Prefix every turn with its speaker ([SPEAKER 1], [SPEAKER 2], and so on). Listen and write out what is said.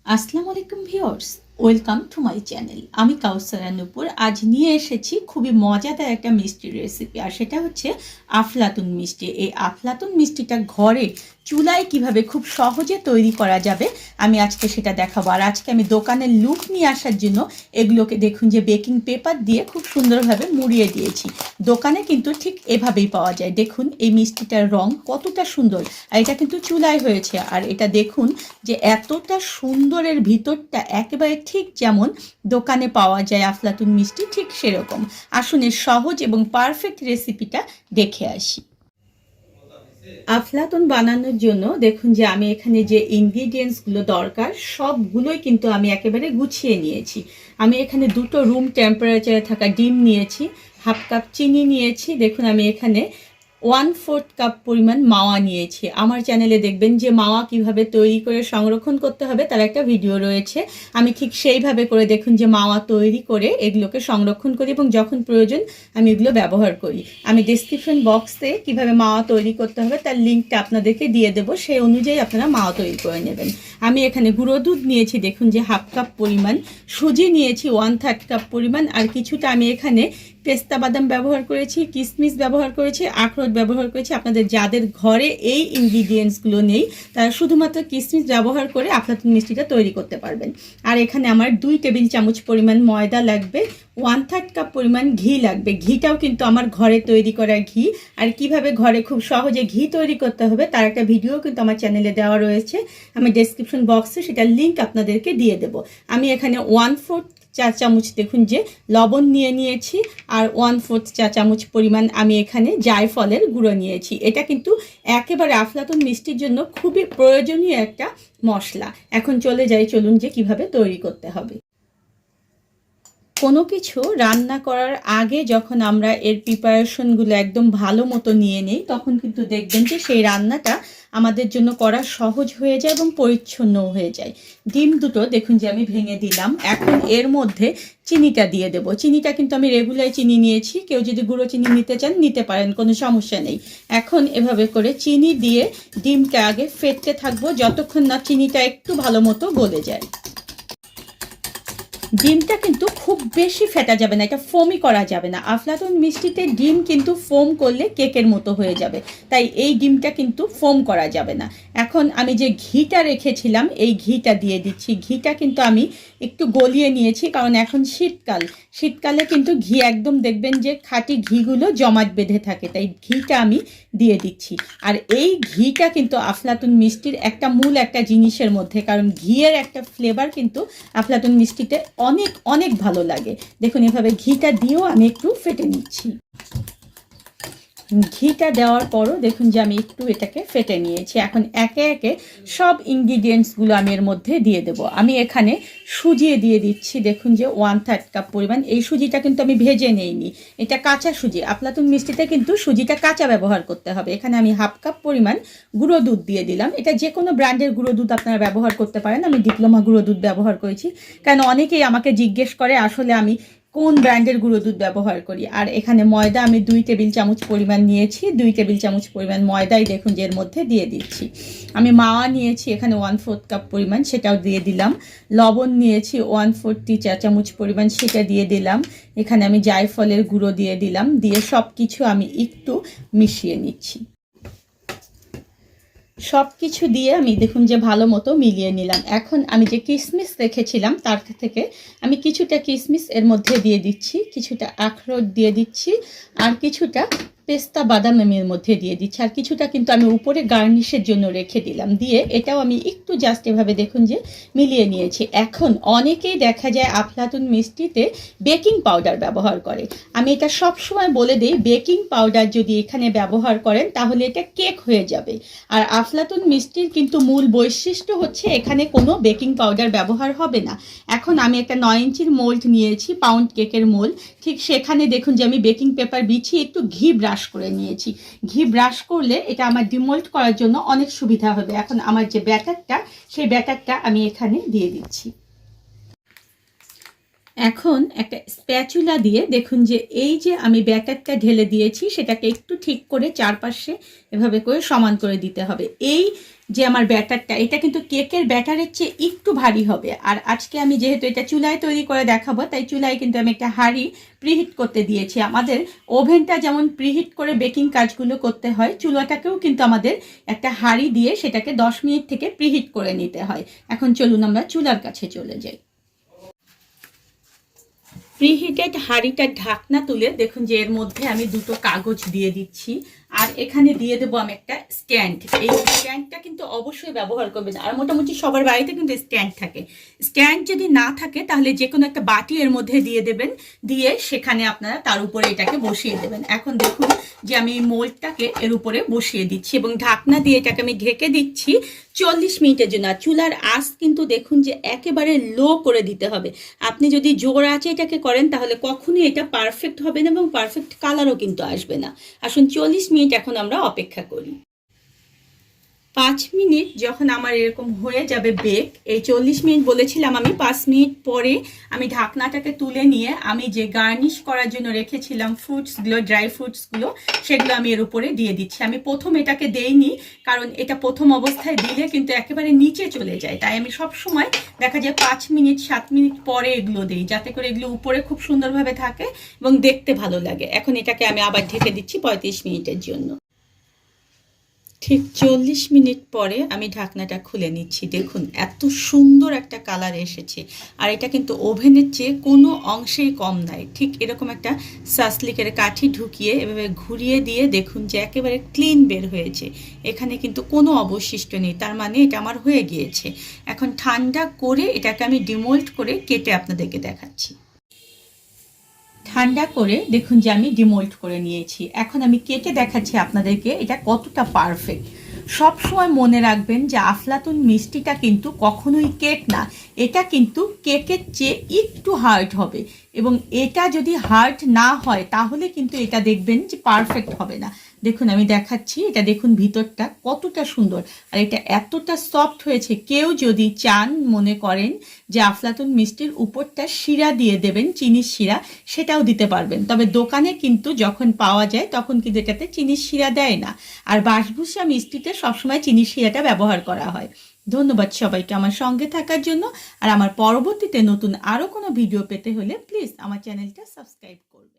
[SPEAKER 1] আসসালামু আলাইকুম viewers, welcome to my channel. আমি কাউসারা নূপুর। আজ নিয়ে এসেছি খুবই মজাদার একটা মিষ্টির রেসিপি, আর সেটা হচ্ছে আফলাতুন মিষ্টি। এই আফলাতুন মিষ্টিটা ঘরে চুলায় কিভাবে খুব সহজে তৈরি করা যাবে আমি আজকে সেটা দেখাবো। আর আজকে আমি দোকানের লুক নিয়ে আসার জন্য এগুলোকে দেখুন যে বেকিং পেপার দিয়ে খুব সুন্দরভাবে মুড়িয়ে দিয়েছি। দোকানে কিন্তু ঠিক এভাবেই পাওয়া যায়। দেখুন এই মিষ্টিটার রং কতটা সুন্দর, আর এটা কিন্তু চুলায় হয়েছে। আর এটা দেখুন যে এতটা সুন্দরের ভিতরটা একেবারে ঠিক যেমন দোকানে পাওয়া যায় আফলাতুন মিষ্টি, ঠিক সেরকম। আসুন এর সহজ এবং পারফেক্ট রেসিপিটা দেখে আসি। আফলাতুন বানানোর জন্য দেখুন যে আমি এখানে যে ইনগ্রিডিয়েন্টসগুলো দরকার সবগুলোই কিন্তু আমি একেবারে গুছিয়ে নিয়েছি। আমি এখানে 2টো রুম টেম্পারেচারে থাকা ডিম নিয়েছি, হাফ কাপ চিনি নিয়েছি, দেখুন আমি এখানে 1/4 কাপ পরিমাণ মাওয়া নিয়েছি। আমার চ্যানেলে দেখবেন যে মাওয়া কিভাবে তৈরি করে সংরক্ষণ করতে হবে তার একটা ভিডিও রয়েছে। আমি ঠিক সেইভাবে করে দেখুন যে মাওয়া তৈরি করে এগুলোকে সংরক্ষণ করি এবং যখন প্রয়োজন আমি এগুলো ব্যবহার করি। আমি ডেসক্রিপশন বক্সে কিভাবে মাওয়া তৈরি করতে হবে তার লিঙ্কটা আপনাদেরকে দিয়ে দেবো, সেই অনুযায়ী আপনারা মাওয়া তৈরি করে নেবেন। আমি এখানে গুঁড়ো দুধ নিয়েছি দেখুন যে হাফ কাপ পরিমাণ, সুজি নিয়েছি 1/3 কাপ পরিমাণ, আর কিছুটা আমি এখানে পেস্তা বাদাম ব্যবহার করেছি, কিশমিশ ব্যবহার করেছি, আখরোট ব্যবহার করেছি। আপনাদের যাদের ঘরে এই ইনগ্রিডিয়েন্টসগুলো নেই তারা শুধুমাত্র কিশমিশ ব্যবহার করে আফলাতুন মিষ্টিটা তৈরি করতে পারবেন। আর এখানে আমার 2 টেবিল চামচ পরিমাণ ময়দা লাগবে, 1/3 কাপ পরিমাণ ঘি লাগবে। ঘিটাও কিন্তু আমার ঘরে তৈরি করা ঘি। আর কিভাবে ঘরে খুব সহজে ঘি তৈরি করতে হবে তার একটা ভিডিও কিন্তু আমার চ্যানেলে দেওয়া রয়েছে, আমি ডেসক্রিপশন বক্সে সেটার লিঙ্ক আপনাদেরকে দিয়ে দেবো। আমি এখানে 1/4 চা চামচ দেখুন যে লবণ নিয়ে নিয়েছি, আর 1/4 চা চামচ পরিমাণ আমি এখানে জায়ফলের গুঁড়ো নিয়েছি। এটা কিন্তু একেবারে আফলাতুন মিষ্টির জন্য খুবই প্রয়োজনীয় একটা মশলা। এখন চলুন যে কিভাবে তৈরি করতে হবে। কোনো কিছু রান্না করার আগে যখন আমরা এর প্রিপারেশনগুলো একদম ভালো মতো নিয়ে নিই তখন কিন্তু দেখবেন যে সেই রান্নাটা আমাদের জন্য করা সহজ হয়ে যায় এবং পরিচ্ছন্নও হয়ে যায়। ডিম দুটো দেখুন যে আমি ভেঙে দিলাম। এখন এর মধ্যে চিনিটা দিয়ে দেবো। চিনিটা কিন্তু আমি রেগুলার চিনি নিয়েছি, কেউ যদি গুঁড়ো চিনি নিতে চান নিতে পারেন, কোনো সমস্যা নেই। এখন এভাবে করে চিনি দিয়ে ডিমটা আগে ফেটতে থাকবো যতক্ষণ না চিনিটা একটু ভালো মতো গলে যায়। ডিমটা কিন্তু খুব বেশি ফেটা যাবে না, এটা ফোমই করা যাবে না। আফলাতুন মিষ্টিতে ডিম কিন্তু ফোম করলে কেকের মতো হয়ে যাবে, তাই এই ডিমটা কিন্তু ফোম করা যাবে না। এখন আমি যে ঘিটা রেখেছিলাম এই ঘিটা দিয়ে দিচ্ছি। ঘিটা কিন্তু আমি একটু গলিয়ে নিয়েছি, কারণ এখন শীতকালে কিন্তু ঘি একদম দেখবেন যে খাঁটি ঘিগুলো জমাট বেঁধে থাকে, তাই ঘিটা আমি দিয়ে দিচ্ছি। আর এই ঘিটা কিন্তু আফলাতুন মিষ্টির একটা মূল একটা জিনিসের মধ্যে, কারণ ঘিয়ের একটা ফ্লেভার কিন্তু আফলাতুন মিষ্টিতে অনেক অনেক ভালো লাগে। দেখুন এভাবে ঘিটা দিয়েও আমি একটু ফেটে নিচ্ছি। ঘিটা দেওয়ার পরও দেখুন যে আমি একটু এটাকে ফেটে নিয়েছি। এখন একে একে সব ইনগ্রিডিয়েন্টসগুলো আমি এর মধ্যে দিয়ে দেব। আমি এখানে সুজি দিয়ে দিচ্ছি দেখুন যে 1/3 কাপ পরিমাণ। এই সুজিটা কিন্তু আমি ভেজে নেইনি, এটা কাঁচা সুজি। আফলাতুন মিষ্টিতে কিন্তু সুজিটা কাঁচা ব্যবহার করতে হবে। এখানে আমি হাফ কাপ পরিমাণ গুঁড়ো দুধ দিয়ে দিলাম। এটা যে কোনো ব্র্যান্ডের গুঁড়ো দুধ আপনারা ব্যবহার করতে পারেন, আমি ডিপ্লোমা গুঁড়ো দুধ ব্যবহার করেছি, কারণ অনেকেই আমাকে জিজ্ঞেস করে আসলে আমি কোন ব্র্যান্ডের গুঁড়ো দুধ ব্যবহার করি। আর এখানে ময়দা আমি 2 টেবিল চামচ পরিমাণ নিয়েছি, 2 টেবিল চামচ পরিমাণ ময়দাই দেখুন যে এর মধ্যে দিয়ে দিচ্ছি। আমি মাওয়া নিয়েছি এখানে 1/4 কাপ পরিমাণ, সেটাও দিয়ে দিলাম। লবণ নিয়েছি 1/4 চা চামচ পরিমাণ, সেটা দিয়ে দিলাম। এখানে আমি জায়ফলের গুঁড়ো দিয়ে দিলাম, দিয়ে সব কিছু আমি একটু মিশিয়ে নিচ্ছি। সব কিছু দিয়ে আমি দেখুন যে ভালো মতো মিলিয়ে নিলাম। এখন আমি যে কিশমিশ রেখেছিলাম তার থেকে আমি কিছুটা কিশমিশ এর মধ্যে দিয়ে দিচ্ছি, কিছুটা আখরোট দিয়ে দিচ্ছি, আর কিছুটা পেস্তা বাদাম আমি এর মধ্যে দিয়ে দিচ্ছি, আর কিছুটা কিন্তু আমি উপরে গার্নিশের জন্য রেখে দিলাম। দিয়ে এটাও আমি একটু জাস্ট এভাবে দেখুন যে মিলিয়ে নিয়েছি। এখন অনেকেই দেখা যায় আফলাতুন মিষ্টিতে বেকিং পাউডার ব্যবহার করে। আমি এটা সবসময় বলে দিই, বেকিং পাউডার যদি এখানে ব্যবহার করেন তাহলে এটা কেক হয়ে যাবে। আর আফলাতুন মিষ্টির কিন্তু মূল বৈশিষ্ট্য হচ্ছে এখানে কোনো বেকিং পাউডার ব্যবহার হবে না। এখন আমি একটা 9 ইঞ্চির মোল্ড নিয়েছি, পাউন্ড কেকের মোল্ড, ঠিক সেখানে দেখুন যে আমি বেকিং পেপার বিছিয়ে একটু ঘি ব্রাশ করে নিয়েছি। ঘি ব্রাশ করলে এটা আমার ডিমোল্ড করার জন্য অনেক সুবিধা হবে। এখন আমার যে ব্যাটারটা সেই ব্যাটারটা আমি এখানে দিয়ে দিচ্ছি। এখন একটা স্প্যাচুলা দিয়ে দেখুন যে এই যে আমি ব্যাটারটা ঢেলে দিয়েছি সেটাকে একটু ঠিক করে চারপাশে এভাবে করে সমান করে দিতে হবে। এই যে আমার ব্যাটারটা, এটা কিন্তু কেকের ব্যাটারের চেয়ে একটু ভারী হবে। আর আজকে আমি যেহেতু এটা চুলায় তৈরি করে দেখাবো, তাই চুলায় কিন্তু আমি একটা হাঁড়ি প্রিহিট করতে দিয়েছি। আমাদের ওভেনটা যেমন প্রিহিট করে বেকিং কাজগুলো করতে হয়, চুলাটাকেও কিন্তু আমাদের একটা হাঁড়ি দিয়ে সেটাকে 10 মিনিট থেকে প্রিহিট করে নিতে হয়। এখন চলুন আমরা চুলার কাছে চলে যাই। প্রিহিটেড হাঁড়িটার ঢাকনা তুলে দেখুন যে এর মধ্যে আমি দুটো কাগজ দিয়ে দিচ্ছি, আর এখানে দিয়ে দেবো আমি একটা স্ট্যান্ড। এই স্ট্যান্ডটা কিন্তু অবশ্যই ব্যবহার করবেন, আর মোটামুটি সবার বাড়িতে কিন্তু স্ট্যান্ড থাকে। স্ট্যান্ড যদি না থাকে তাহলে যে কোনো একটা বাটি এর মধ্যে দিয়ে দেবেন, দিয়ে সেখানে আপনারা তার উপরে এটাকে বসিয়ে দেবেন। এখন দেখুন যে আমি এই মোল্ডটাকে এর উপরে বসিয়ে দিচ্ছি এবং ঢাকনা দিয়ে এটাকে আমি ঢেকে দিচ্ছি 40 মিনিটের জন্য। চুলার আঁচ কিন্তু দেখুন যে একেবারে লো করে দিতে হবে। আপনি যদি জোর আঁচে এটাকে করেন তাহলে কখনোই এটা পারফেক্ট হবে না এবং পারফেক্ট কালারও কিন্তু আসবে না। আসুন 40 মিনিট এখন আমরা অপেক্ষা করি। 5 মিনিট যখন আমার এরকম হয়ে যাবে বেক, এই 40 মিনিট বলেছিলাম আমি, 5 মিনিট পরে আমি ঢাকনাটাকে তুলে নিয়ে আমি যে গার্নিশ করার জন্য রেখেছিলাম ফ্রুটসগুলো, ড্রাই ফ্রুটসগুলো, সেগুলো আমি এর উপরে দিয়ে দিচ্ছি। আমি প্রথম এটাকে দেইনি, কারণ এটা প্রথম অবস্থায় দিলে কিন্তু একেবারে নিচে চলে যায়, তাই আমি সব সময় দেখা যায় 5 মিনিট 7 মিনিট পরে এগুলো দিই, যাতে করে এগুলো উপরে খুব সুন্দরভাবে থাকে এবং দেখতে ভালো লাগে। এখন এটাকে আমি আবার ঢেকে দিচ্ছি 35 মিনিটের জন্য। ঠিক 40 মিনিট পরে আমি ঢাকনাটা খুলে নিচ্ছি। দেখুন এত সুন্দর একটা কালার এসেছে, আর এটা কিন্তু ওভেনের চেয়ে কোনো অংশেই কম নয়। ঠিক এরকম একটা সাসলিকের কাঠি ঢুকিয়ে এভাবে ঘুরিয়ে দিয়ে দেখুন যে একেবারে ক্লিন বের হয়েছে, এখানে কিন্তু কোনো অবশিষ্ট নেই, তার মানে এটা আমার হয়ে গিয়েছে। এখন ঠান্ডা করে এটাকে আমি ডিমোল্ড করে কেটে আপনাদেরকে দেখাচ্ছি। ঠান্ডা করে দেখুন যে আমি ডিমোল্ড করে নিয়েছি। এখন আমি কেটে দেখাচ্ছি আপনাদেরকে এটা কতটা পারফেক্ট। সব সময় মনে রাখবেন যে আফলাতুন মিষ্টিটা কিন্তু কখনোই কেক না, এটা কিন্তু কেকের চেয়ে একটু হার্ড হবে, এবং এটা যদি হার্ড না হয় তাহলে কিন্তু এটা দেখবেন যে পারফেক্ট হবে না। দেখুন আমি দেখাচ্ছি, এটা দেখুন ভিতরটা কতটা সুন্দর, আর এটা এতটা সফট হয়েছে। কেউ যদি চান, মনে করেন যে আফলাতুন মিষ্টির উপরটা শিরা দিয়ে দেবেন, চিনির শিরা, সেটাও দিতে পারবেন। তবে দোকানে কিন্তু যখন পাওয়া যায় তখন কিন্তু এটাতে চিনির শিরা দেয় না, আর বাসভূষা মিষ্টিতে সবসময় চিনির শিরাটা ব্যবহার করা হয়। ধন্যবাদ সবাইকে আমার সঙ্গে থাকার জন্য, আর আমার পরবর্তীতে নতুন আরও কোনো ভিডিও পেতে হলে প্লিজ আমার চ্যানেলটা সাবস্ক্রাইব করুন।